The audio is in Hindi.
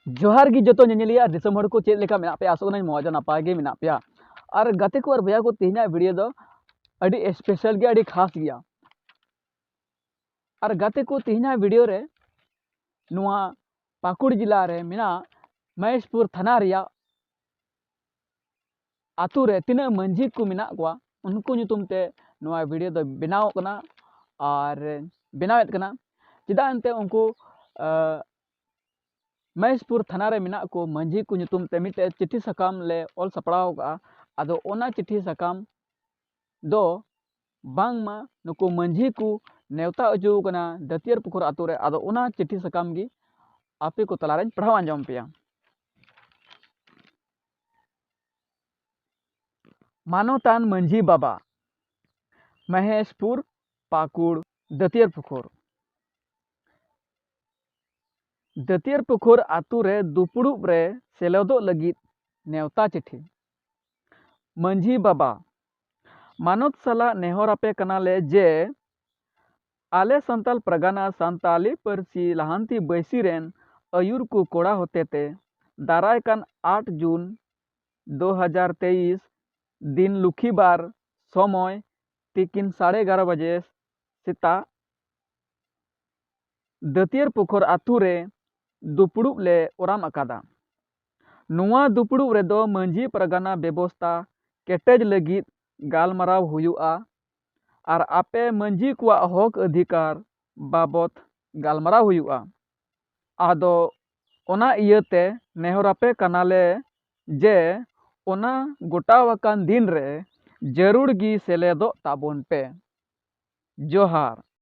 जोहार गी जतो नेनेलिया दिसम हड़ को चेक लेका मेना पे आसो कनाई मौज नपाय गे मेना पेया और गाते को और भैया को तेहना वीडियो दो अड़ी स्पेशल गे अड़ी खास गया और गाते को तेहना वीडियो रे नुआ पाकुड़ जिला रे मेना महेशपुर थाना रिया आतु रे तिना मंझी को मेना कोआ उनको नुतुम ते नुआ वीडियो दो बनाव कना और बनावेत कना चिदा अंते उनको महेशपुर थाना रे मेना को मंझी को नुतुम ते मिटे चिट्ठी सकाम ले ऑल सपड़ाव का आदो ओना चिट्ठी सकाम दो बांगमा नुको मंझी को नेवता अजू कना दतियर पुकुर आतु रे आदो ओना चिट्ठी सकाम गी आपे को तलारे पढ़ाव आंजम पेया। मानवतान मंझी बाबा महेशपुर पाकुड़ दतियर पुकुर आतु रे दुपुड़ुब रे सेलेदो लगित नेवता चिट्ठी मंझी बाबा मानवत सला नेहरापे कनाले जे आले संताल प्रगाना संताली परसी लहांती बैसी रेन अयुर को कोड़ा होते ते दाराय कान 8 जून 2023 दिन लुखीबार समय तिकिन 11:30 बजे सीता दतियर पुकुर आतु रे दुपुड़ुब ले ओराम अकादा नुआ दुपुड़ुब रे दो मंझी प्रगाना व्यवस्था केटेज लगित गालमराव हुयुआ और आपे मंझी को हक अधिकार बाबत गालमराव हुयुआ आदो ओना इयते नेहरापे कनाले जे ओना गोटावकान दिन रे जरूर गी सेलेदो ताबोन पे जोहार।